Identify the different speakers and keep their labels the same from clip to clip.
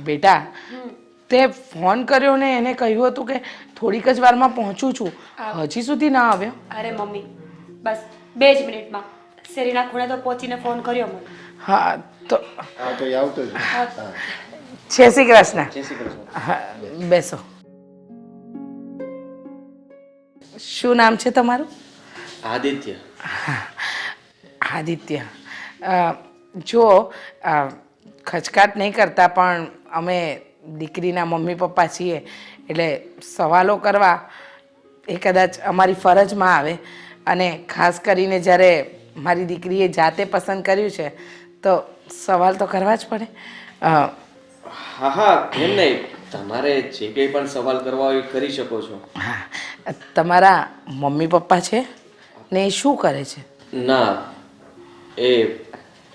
Speaker 1: બેટા તે ફોન કર્યો ને એને કહ્યું હતું કે થોડીક જ વારમાં પહોંચું છું, હજી સુધી ના આવ્યો.
Speaker 2: અરે મમ્મી, બસ 2 જ મિનિટમાં શેરીના ખૂણે તો પહોંચીને ફોન કર્યો મને.
Speaker 1: હા તો
Speaker 3: હા તો એ આવતો જ. હા
Speaker 1: જય શ્રી કૃષ્ણ.
Speaker 4: જય શ્રી કૃષ્ણ.
Speaker 1: હા બેસો. શું નામ છે તમારું?
Speaker 4: આદિત્ય.
Speaker 1: આદિત્ય. જો ખચકાટ નહીં કરતા પણ અમે દીકરીના મમ્મી પપ્પા છીએ એટલે સવાલો કરવા એ કદાચ અમારી ફરજમાં આવે અને ખાસ કરીને જ્યારે મારી દીકરીએ જાતે પસંદ કર્યું છે તો સવાલ તો કરવા જ પડે.
Speaker 4: હા હા કેમ નહીં, તમારે જે કંઈ પણ સવાલ કરવા હોય એ કરી શકો છો.
Speaker 1: હા તમારા મમ્મી પપ્પા છે ને એ શું કરે છે?
Speaker 4: ના, એ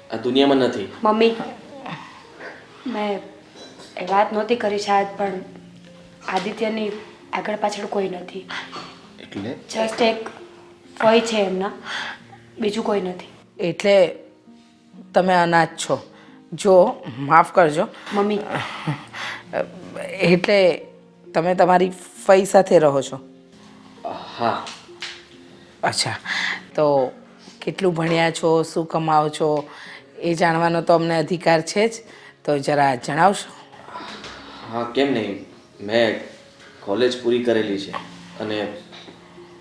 Speaker 4: આ દુનિયામાં નથી.
Speaker 2: મમ્મી, મેં એ વાત નહોતી કરી શાયદ, પણ આદિત્યની આગળ પાછળ કોઈ નથી.
Speaker 3: એટલે
Speaker 2: જસ્ટ એક ફઈ છે એમના, બીજું કોઈ નથી.
Speaker 1: એટલે તમે અનાથ છો? જો માફ કરજો
Speaker 2: મમ્મી,
Speaker 1: એટલે તમે તમારી ફઈ સાથે રહો છો?
Speaker 4: હા.
Speaker 1: અચ્છા, તો કેટલું ભણ્યા છો, શું કમાઓ છો એ જાણવાનો તો અમને અધિકાર છે જ, તો જરા જણાવશો?
Speaker 4: હા કેમ નહીં, મેં કોલેજ પૂરી કરેલી છે અને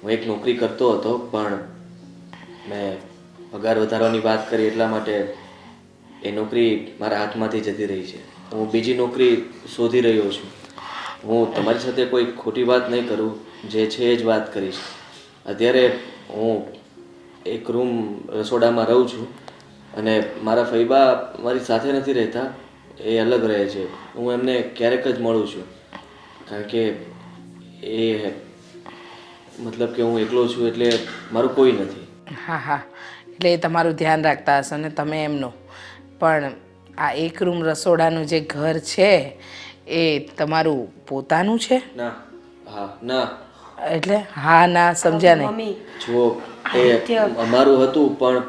Speaker 4: હું એક નોકરી કરતો હતો, પણ મેં પગાર વધારવાની વાત કરી એટલા માટે એ નોકરી મારા હાથમાંથી જતી રહી છે. હું બીજી નોકરી શોધી રહ્યો છું. હું તમારી સાથે કોઈ ખોટી વાત નહીં કરું, જે છે એ જ વાત કરીશ. અત્યારે હું એક રૂમ રસોડામાં રહું છું અને મારા ફઈબા મારી સાથે નથી રહેતા, એ અલગ રહે છે. હું એમને ક્યારેક જ મળું છું કારણ કે એ મતલબ કે હું એકલો છું એટલે મારું કોઈ નથી.
Speaker 1: હા હા, એટલે એ તમારું ધ્યાન રાખતા હશો ને તમે એમનું. પણ આ એક રૂમ રસોડાનું જે ઘર છે એ તમારું પોતાનું છે?
Speaker 4: ના. હા ના.
Speaker 1: એટલે હા ના સમજ્યા નહીં.
Speaker 2: મમ્મી,
Speaker 4: જો એ અમારું હતું પણ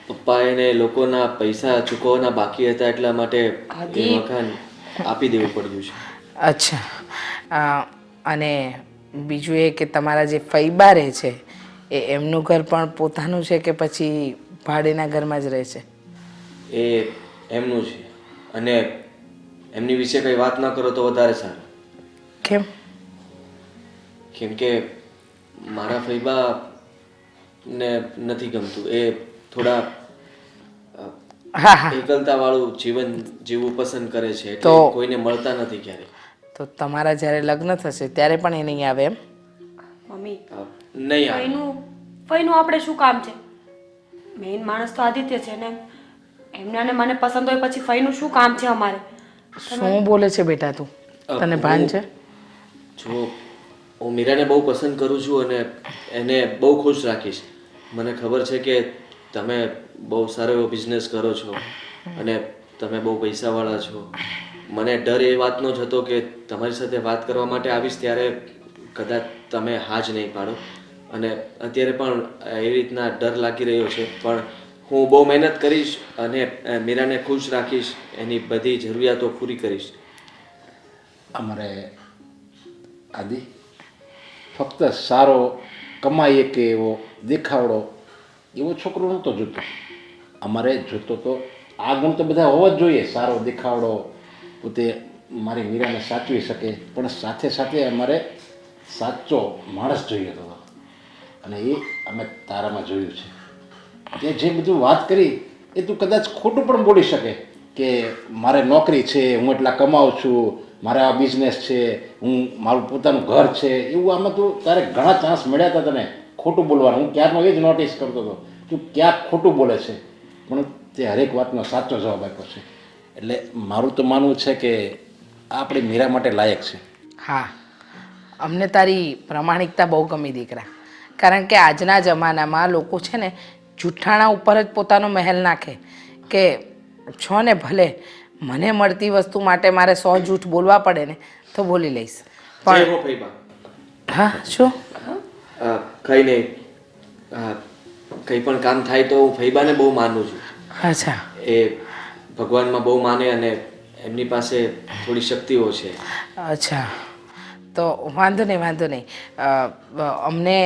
Speaker 4: પપ્પા એને લોકોના પૈસા ચૂકવવાના બાકી હતા એટલા માટે એ મકાન આપી દેવું પડ્યું છે.
Speaker 1: અચ્છા, અને બીજું એ કે તમારા જે ફઈબા રહે છે એ એમનું ઘર પણ પોતાનું છે કે પછી ભાડેના ઘરમાં જ રહે છે?
Speaker 4: એ એમનું છે અને એમની વિશે કંઈ વાત ન કરો તો વધારે સારું.
Speaker 1: કેમ?
Speaker 4: કેમ કે મારા ફઈબા ને નથી ગમતું, એ થોડા
Speaker 1: હા હા,
Speaker 4: એકલતાવાળું જીવન જીવવું પસંદ કરે છે, એટલે
Speaker 1: તો
Speaker 4: કોઈને મળતા નથી ક્યારેય.
Speaker 1: તો તમારા જ્યારે લગ્ન થશે ત્યારે પણ એ નહીં આવે એમ?
Speaker 2: મમ્મી,
Speaker 4: નહીં આવે.
Speaker 2: ફઈનું આપણે શું કામ છે? મેઇન માણસ તો આદિત્ય છે ને, એમને અને મને પસંદ હોય પછી ફઈનું શું કામ છે અમારે?
Speaker 1: શું બોલે છે બેટા તું? તને ભાન છે?
Speaker 4: જો હું મીરાને બહુ પસંદ કરું છું અને એને બહુ ખુશ રાખીશ. મને ખબર છે કે તમે બહુ સારો એવો બિઝનેસ કરો છો અને તમે બહુ પૈસાવાળા છો. મને ડર એ વાતનો જ હતો કે તમારી સાથે વાત કરવા માટે આવીશ ત્યારે કદાચ તમે હા જ નહીં પાડો, અને અત્યારે પણ એવી રીતના ડર લાગી રહ્યો છે. પણ હું બહુ મહેનત કરીશ અને મીરાને ખુશ રાખીશ, એની બધી જરૂરિયાતો પૂરી કરીશ.
Speaker 3: અમારે આદિ ફક્ત સારો કમાઈએ કે એવો દેખાવડો એવો છોકરો નહોતો જોતો. અમારે જોતો તો આ ગુણ તો બધા હોવા જ જોઈએ, સારો દેખાવડો, પોતે મારી મીરાને સાચવી શકે, પણ સાથે સાથે અમારે સાચો માણસ જોઈએ હતો અને એ અમે તારામાં જોયું છે. તે જે બધું વાત કરી એ તું કદાચ ખોટું પણ બોલી શકે કે મારે નોકરી છે, હું એટલા કમાઉં છું, મારે આ બિઝનેસ છે, હું મારું પોતાનું ઘર છે, એવું આમાં તું તારે ઘણા ચાન્સ મળ્યા હતા તને ખોટું બોલવાનું. હું ક્યારનો એ જ નોટિસ કરતો હતો તું ક્યાંક ખોટું બોલે છે, પણ તે હરેક વાતનો સાચો જવાબ આપ્યો છે. એટલે મારું તો માનવું છે કે આ આપણી મીરા માટે લાયક છે.
Speaker 1: હા, અમને તારી પ્રમાણિકતા બહુ ગમી દીકરા, કારણ કે આજના જમાનામાં લોકો છે ને જૂઠાણા ઉપર જ પોતાનો મહેલ નાખે કે છો ને ભલે મને મળતી વસ્તુ માટે મારે 100 જૂઠ બોલવા પડે ને તો બોલી લઈશ.
Speaker 4: જય હો ફઈબા.
Speaker 1: હા શું?
Speaker 4: કંઈ નહીં, કંઈ પણ કામ થાય તો હું ફઈબાને બહુ માનું છું.
Speaker 1: અચ્છા,
Speaker 4: એ ભગવાનમાં બહુ માને અને એમની પાસે થોડી શક્તિઓ છે.
Speaker 1: અચ્છા, તો વાંધો નહીં, વાંધો નહીં. અમને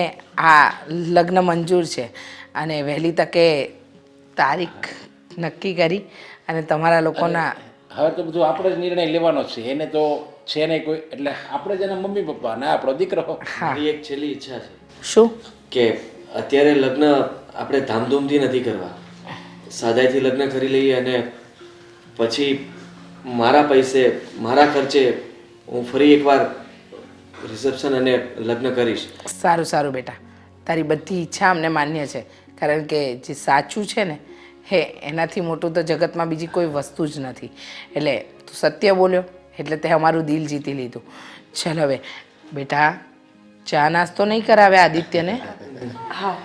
Speaker 1: આ લગ્ન મંજૂર છે અને વહેલી તકે તારીખ નક્કી કરી અને તમારા લોકોના
Speaker 3: હવે તો બધું આપણે જ નિર્ણય લેવાનો છે, એને તો છે નહીં કોઈ, એટલે આપણે જ એના મમ્મી પપ્પા ને આપણો દીકરો.
Speaker 4: મારી એક છેલ્લી ઈચ્છા છે
Speaker 1: શું?
Speaker 4: કે અત્યારે લગ્ન આપણે ધામધૂમથી નથી કરવા, સાદાઈથી લગ્ન કરી લઈએ અને પછી મારા પૈસે મારા ખર્ચે હું ફરી એકવાર રિસેપ્શન અને લગ્ન કરીશ.
Speaker 1: સારું સારું બેટા, તારી બધી ઈચ્છા અમને માન્ય છે, કારણ કે જે સાચું છે ને હે એનાથી મોટું તો જગતમાં બીજી કોઈ વસ્તુ જ નથી. એટલે તું સત્ય બોલ્યો એટલે તે અમારું દિલ જીતી લીધું. ચાલ હવે બેટા, ચા નાસ્તો નહીં કરાવે આદિત્યને?
Speaker 2: હા.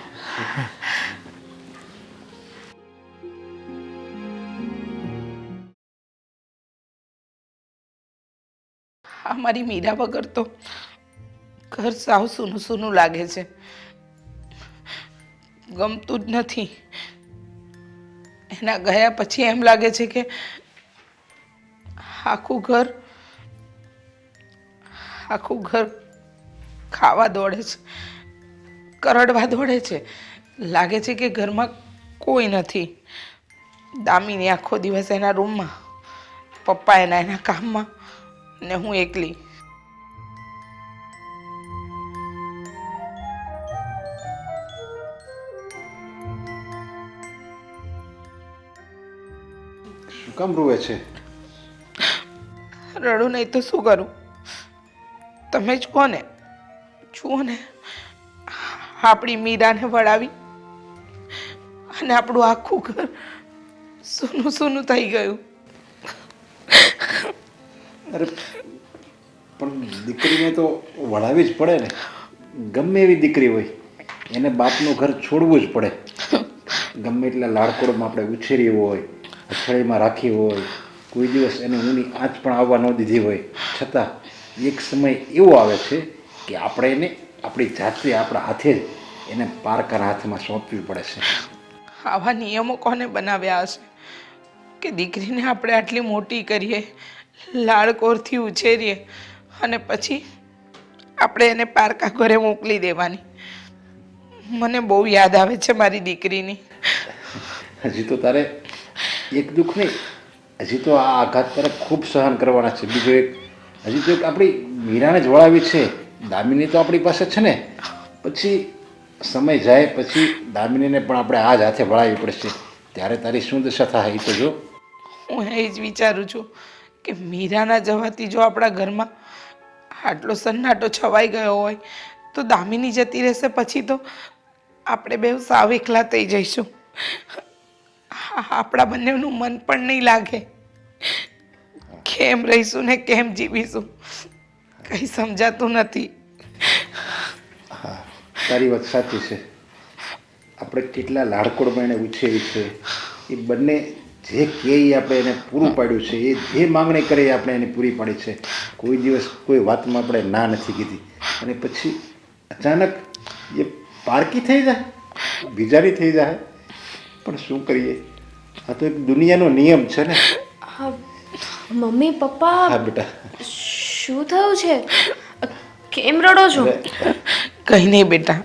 Speaker 1: અમારી મીરા વગર તો ઘર સાવ સૂનું સૂનું લાગે છે, ગમતું જ નથી. એના ગયા પછી એમ લાગે છે કે આખું ઘર ખાવા દોડે છે, કરડવા દોડે છે. લાગે છે કે ઘરમાં કોઈ નથી. દામિની આખો દિવસ એના રૂમમાં, પપ્પા એના કામમાં ને હું એકલી.
Speaker 3: શું કામ રોવે છે?
Speaker 1: રડું નહીં તો શું કરું? તમે જ કોને જુઓ ને, આપણી મીરાને વળાવી અને આપણું આખું ઘર સૂનું સૂનું થઈ ગયું.
Speaker 3: અરે પણ દીકરીને તો વળાવી જ પડે ને, ગમે એવી દીકરી હોય એને બાપનું ઘર છોડવું જ પડે. ગમે એટલા લાડકોડમાં આપણે ઉછેરી હોય, અથાળીમાં રાખી હોય, કોઈ દિવસ એને ઊની આંચ પણ આવવા ન દીધી હોય, છતાં એક સમય એવો આવે છે કે આપણે એને આપણી જાતે આપણા હાથે જ એને પારકાના હાથમાં સોંપવી પડે છે.
Speaker 1: આવા નિયમો કોને બનાવ્યા હશે કે દીકરીને આપણે આટલી મોટી કરીએ, લાડકોરથી ઉછેરીએ અને પછી આપણે એને પારકા ઘરે મોકલી દેવાની? મને બહુ યાદ આવે છે મારી દીકરીની.
Speaker 3: હજી તો તારે એક દુઃખ નહીં, હજી તો આ આઘાત તારે ખૂબ સહન કરવાના છે. બીજો એક હજી તો એક આપણી મીરાને જ વળાવી છે. દામિની તો આપણી પાસે છે ને, પછી સમય જાય પછી દામિનીને પણ આપણે આ જ હાથે વળાવવી પડશે. ત્યારે તારી શું દશા થાય એ તો જો.
Speaker 1: હું એ જ વિચારું છું કે મીરાના જવાથી જો આપણા ઘરમાં આટલો સન્નાટો છવાઈ ગયો હોય તો દામિની જતી રહેશે પછી તો આપણે બે સાવ એકલા થઈ જઈશું. આપણા બંનેનું મન પણ નહીં લાગે. કેમ રહીશું ને કેમ જીવીશું કંઈ સમજાતું નથી.
Speaker 3: હા, તારી વાત સાચી છે. આપણે કેટલા લાડકોડમાં એને ઉછેરી છે, એ બંને જે કહે એ આપણે એને પૂરું પાડ્યું છે, એ જે માંગણી કરે એ આપણે એને પૂરી પાડી છે. કોઈ દિવસ કોઈ વાતમાં આપણે ના નથી કીધી. અને પછી અચાનક એ પારકી થઈ જાય, બીજાની થઈ જાય. પણ શું કરીએ, આ તો એક દુનિયાનો નિયમ છે ને.
Speaker 2: હા, મમ્મી પપ્પા,
Speaker 3: હા બેટા,
Speaker 2: શું થયું છે? કેમ રડો છો?
Speaker 1: કંઈ નહીં બેટા,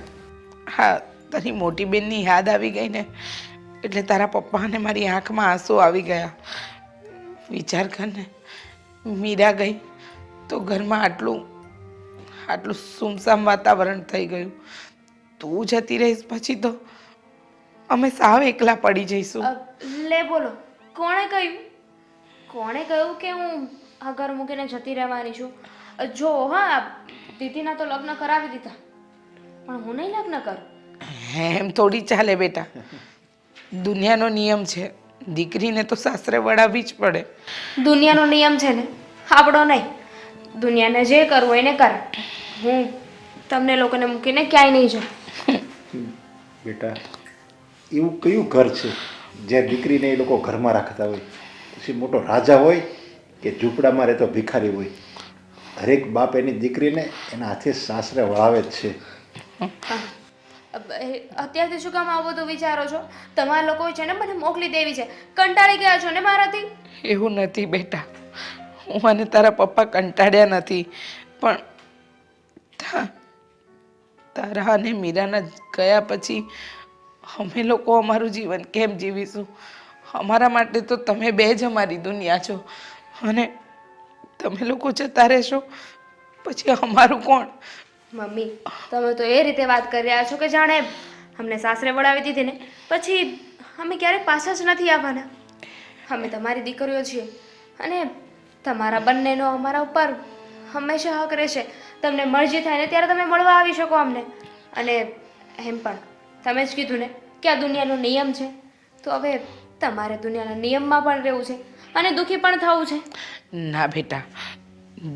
Speaker 1: હા તારી મોટી બેનની યાદ આવી ગઈ ને એટલે તારા પપ્પાને મારી આંખમાં આંસુ આવી ગયા. વિચાર કર ને, મીરા ગઈ તો ઘરમાં આટલું સુમસામ વાતાવરણ થઈ ગયું. તું જતી રહીશ પછી તો અમે સાવ એકલા પડી જઈશું.
Speaker 2: લે બોલો, કોણે કહ્યું કે હું આ ઘર મૂકીને જતી રહેવાની છું? જો હા, દીદીના તો લગ્ન કરાવી દીધા, પણ હું નહીં લગ્ન કરું.
Speaker 1: એમ થોડી ચાલે બેટા, દુનિયાનો નિયમ છે, દીકરીને તો સાસરે વળાવવી જ પડે.
Speaker 2: દુનિયાનો નિયમ છે ને, આપણો નહીં. દુનિયાને જે કરવું એને કરે. હું તમને લોકોને મૂકીને ક્યાંય નહીં જાઉં.
Speaker 3: બેટા એવું કયું ઘર છે જ્યાં દીકરીને એ લોકો ઘરમાં રાખતા હોય? પછી મોટો રાજા હોય કે ઝૂંપડામાં રહેતો ભિખારી હોય, દરેક બાપ એની દીકરીને એના હાથે સાસરે વળાવે જ છે.
Speaker 2: અત્યારથી શું કામ આવું બધું વિચારો છો? તમારા લોકો છે ને મને મોકલી દેવી છે. કંટાળી ગયા છો ને મારાથી?
Speaker 1: એવું નથી બેટા, હું અને તારા પપ્પા કંટાળ્યા નથી, પણ તારા અને મીરાના ગયા પછી અમે લોકો અમારું જીવન કેમ જીવીશું? અમારા માટે તો તમે બે જ અમારી દુનિયા છો, અને તમે લોકો જતા રહેશો પછી અમારું કોણ?
Speaker 2: મમ્મી, તમે તો એ રીતે વાત કરી રહ્યા છો કે જાણે અમને સાસરે વળાવી દીધી ને પછી અમે ક્યારેય પાછા જ નથી આવવાના. અમે તમારી દીકરીઓ છીએ અને તમારા બંનેનો અમારા ઉપર હંમેશા હક રહેશે. તમને મરજી થાય ને ત્યારે તમે મળવા આવી શકો અમને. અને એમ પણ તમે જ કીધું ને કે આ દુનિયાનો નિયમ છે, તો હવે તમારે દુનિયાના નિયમમાં પણ રહેવું છે અને દુઃખી પણ થવું છે.
Speaker 1: ના બેટા,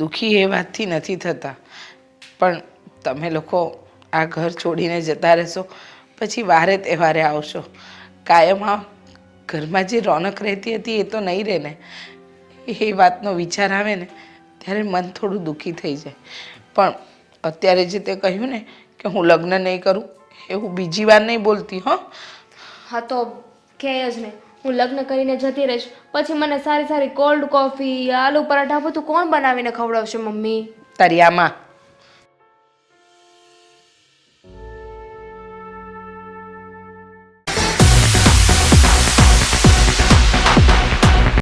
Speaker 1: દુઃખી એ વાતથી નથી થતા, પણ તમે લોકો આ ઘર છોડીને જતા રહેશો પછી વારે તહેવારે આવશો. કાયમ આ ઘરમાં જે રોનક રહેતી હતી એ તો નહીં રહે ને. એ વાતનો વિચાર આવે ને ત્યારે મન થોડું દુઃખી થઈ જાય. પણ અત્યારે જે તે કહ્યું ને કે હું લગ્ન નહીં કરું, એવું બીજી વાર નહીં બોલતી હો.
Speaker 2: હા તો કહે જ ને, હું લગ્ન કરીને જતી રહીશ પછી મને સારી સારી કોલ્ડ કોફી, આલુ પરાઠા બધું કોણ બનાવીને ખવડાવશે મમ્મી?
Speaker 1: તારી આમાં